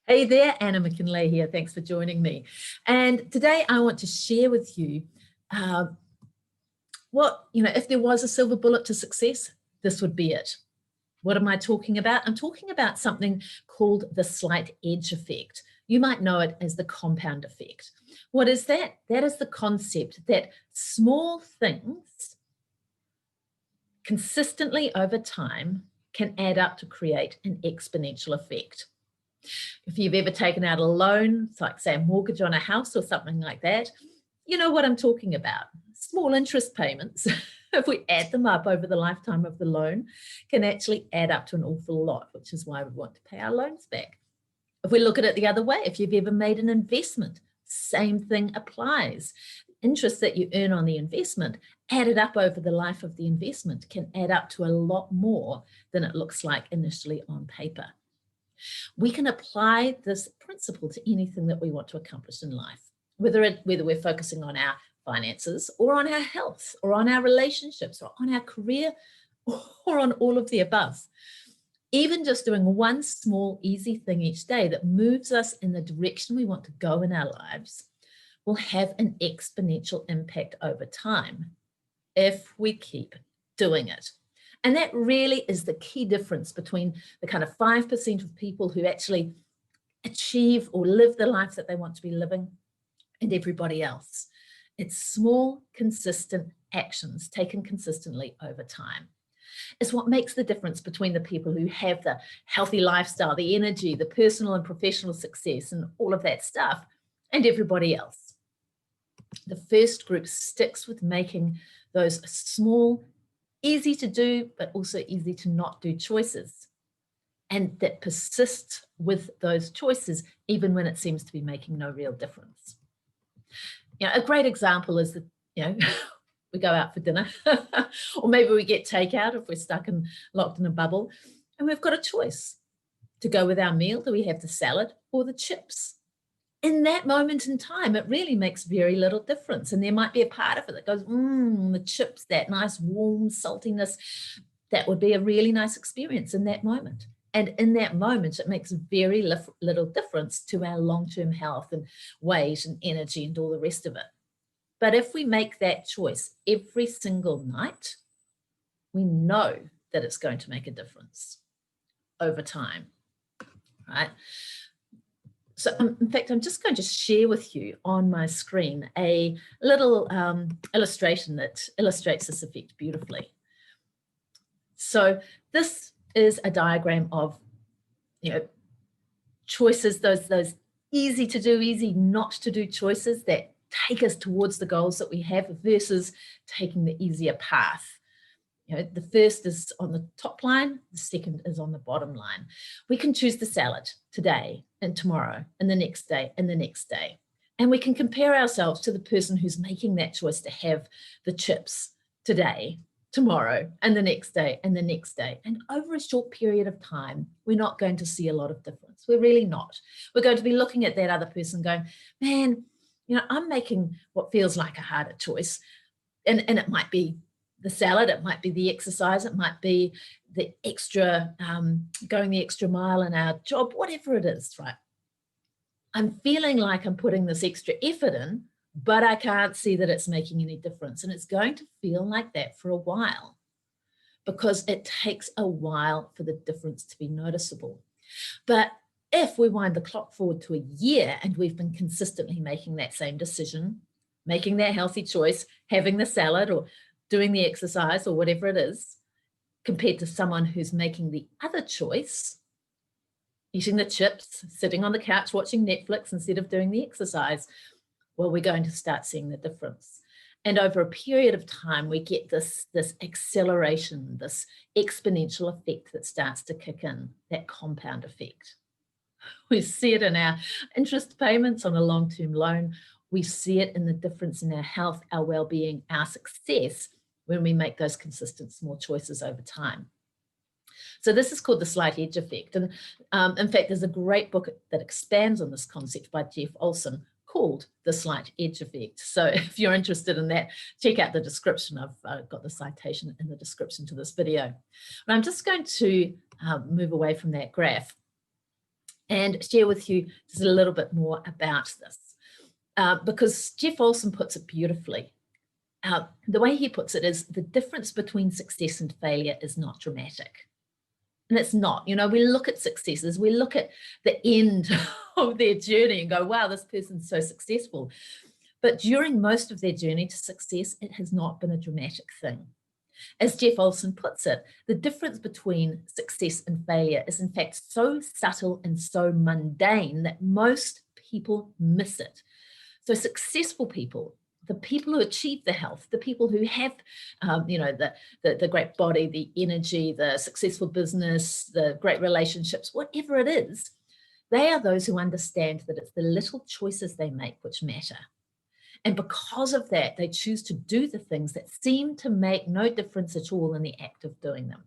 Hey there, Anna McKinlay here. Thanks for joining me. And today I want to share with you if there was a silver bullet to success, this would be it. What am I talking about? I'm talking about something called the slight edge effect. You might know it as the compound effect. What is that? That is the concept that small things consistently over time can add up to create an exponential effect. If you've ever taken out a loan, it's like say a mortgage on a house or something like that, you know what I'm talking about. Small interest payments, if we add them up over the lifetime of the loan, can actually add up to an awful lot, which is why we want to pay our loans back. If we look at it the other way, if you've ever made an investment, same thing applies. Interest that you earn on the investment added up over the life of the investment can add up to a lot more than it looks like initially on paper. We can apply this principle to anything that we want to accomplish in life, whether we're focusing on our finances or on our health or on our relationships or on our career or on all of the above. Even just doing one small, easy thing each day that moves us in the direction we want to go in our lives will have an exponential impact over time if we keep doing it. And that really is the key difference between the kind of 5% of people who actually achieve or live the life that they want to be living and everybody else. It's small, consistent actions taken consistently over time. It's what makes the difference between the people who have the healthy lifestyle, the energy, the personal and professional success, and all of that stuff, and everybody else. The first group sticks with making those small, easy to do, but also easy to not do choices. And that persists with those choices, even when it seems to be making no real difference. A great example is that, we go out for dinner or maybe we get takeout if we're stuck and locked in a bubble, and we've got a choice to go with our meal. Do we have the salad or the chips? In that moment in time, it really makes very little difference. And there might be a part of it that goes, the chips, that nice warm saltiness, that would be a really nice experience in that moment. And in that moment, it makes very little difference to our long-term health and weight and energy and all the rest of it. But if we make that choice every single night, we know that it's going to make a difference over time, right? So in fact, I'm just going to share with you on my screen a little illustration that illustrates this effect beautifully. So this is a diagram of, choices, those easy to do, easy not to do choices that take us towards the goals that we have versus taking the easier path. The first is on the top line, the second is on the bottom line. We can choose the salad today and tomorrow and the next day and the next day. And we can compare ourselves to the person who's making that choice to have the chips today, tomorrow, and the next day and the next day. And over a short period of time, we're not going to see a lot of difference. We're really not. We're going to be looking at that other person going, man, I'm making what feels like a harder choice. And it might be the salad, it might be the exercise, it might be the extra, going the extra mile in our job, whatever it is, right? I'm feeling like I'm putting this extra effort in, but I can't see that it's making any difference. And it's going to feel like that for a while because it takes a while for the difference to be noticeable. But if we wind the clock forward to a year and we've been consistently making that same decision, making that healthy choice, having the salad or doing the exercise or whatever it is, compared to someone who's making the other choice, eating the chips, sitting on the couch watching Netflix instead of doing the exercise, well, we're going to start seeing the difference. And over a period of time, we get this acceleration, this exponential effect that starts to kick in, that compound effect. We see it in our interest payments on a long-term loan. We see it in the difference in our health, our well-being, our success when we make those consistent small choices over time. So this is called the slight edge effect. And in fact, there's a great book that expands on this concept by Jeff Olson called The Slight Edge Effect. So if you're interested in that, check out the description. I've got the citation in the description to this video. But I'm just going to move away from that graph and share with you just a little bit more about this. Because Jeff Olson puts it beautifully. The way he puts it is the difference between success and failure is not dramatic. And it's not. You know, we look at successes, we look at the end of their journey and go, wow, this person's so successful. But during most of their journey to success, it has not been a dramatic thing. As Jeff Olson puts it, the difference between success and failure is in fact so subtle and so mundane that most people miss it. So successful people, the people who achieve the health, the people who have, you know, the great body, the energy, the successful business, the great relationships, whatever it is, they are those who understand that it's the little choices they make which matter. And because of that, they choose to do the things that seem to make no difference at all in the act of doing them.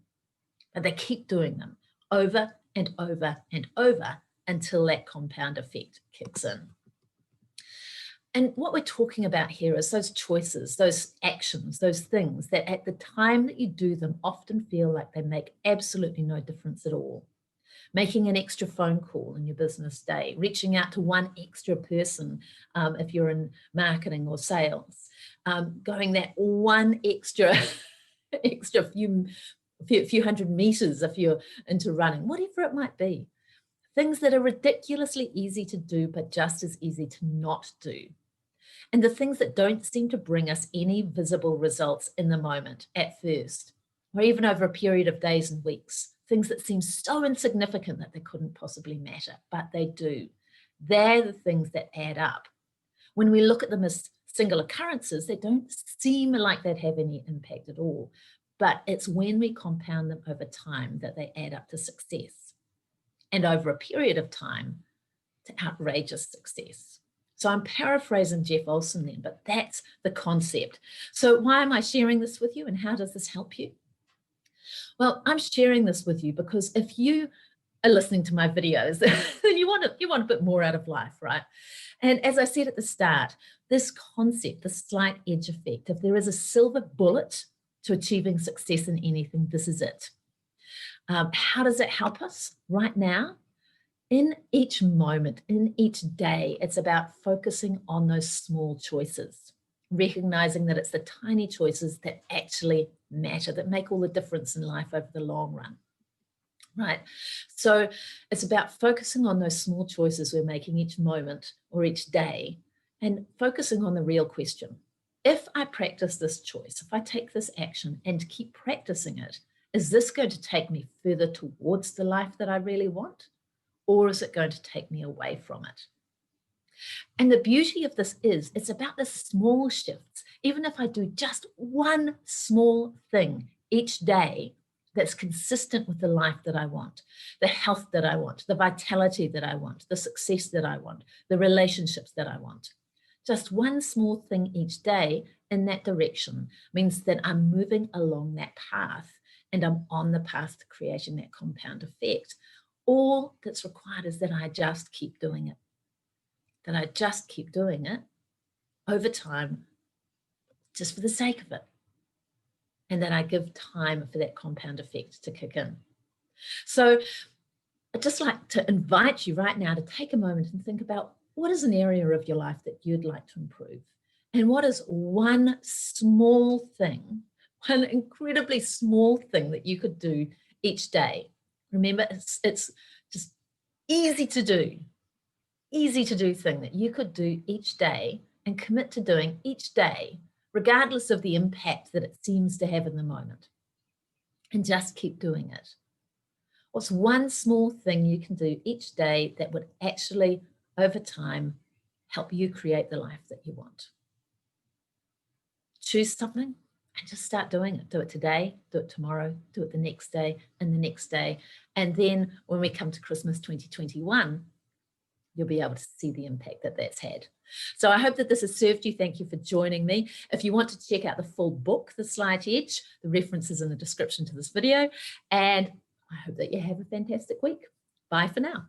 But they keep doing them over and over and over until that compound effect kicks in. And what we're talking about here is those choices, those actions, those things that at the time that you do them often feel like they make absolutely no difference at all. Making an extra phone call in your business day, reaching out to one extra person if you're in marketing or sales, going that one extra few hundred meters if you're into running, whatever it might be. Things that are ridiculously easy to do, but just as easy to not do. And the things that don't seem to bring us any visible results in the moment at first, or even over a period of days and weeks. Things that seem so insignificant that they couldn't possibly matter, but they do. They're the things that add up. When we look at them as single occurrences, they don't seem like they'd have any impact at all. But it's when we compound them over time that they add up to success. And over a period of time, to outrageous success. So I'm paraphrasing Jeff Olson then, but that's the concept. So why am I sharing this with you and how does this help you? Well, I'm sharing this with you because if you are listening to my videos, then you want a bit more out of life, right? And as I said at the start, this concept, the slight edge effect, if there is a silver bullet to achieving success in anything, this is it. How does it help us right now? In each moment, in each day, it's about focusing on those small choices, recognizing that it's the tiny choices that actually matter, that make all the difference in life over the long run, right? So it's about focusing on those small choices we're making each moment or each day and focusing on the real question. If I practice this choice, if I take this action and keep practicing it, is this going to take me further towards the life that I really want? Or is it going to take me away from it? And the beauty of this is it's about the small shifts. Even if I do just one small thing each day that's consistent with the life that I want, the health that I want, the vitality that I want, the success that I want, the relationships that I want. Just one small thing each day in that direction means that I'm moving along that path and I'm on the path to creating that compound effect. All that's required is that I just keep doing it. That I just keep doing it over time, just for the sake of it. And that I give time for that compound effect to kick in. So I'd just like to invite you right now to take a moment and think about what is an area of your life that you'd like to improve? And what is one small thing, one incredibly small thing that you could do each day? Remember, it's just easy to do thing that you could do each day and commit to doing each day, regardless of the impact that it seems to have in the moment. And just keep doing it. What's one small thing you can do each day that would actually, over time, help you create the life that you want? Choose something and just start doing it. Do it today, do it tomorrow, do it the next day and the next day. And then when we come to Christmas 2021, you'll be able to see the impact that that's had. So I hope that this has served you. Thank you for joining me. If you want to check out the full book, The Slight Edge, the reference is in the description to this video. And I hope that you have a fantastic week. Bye for now.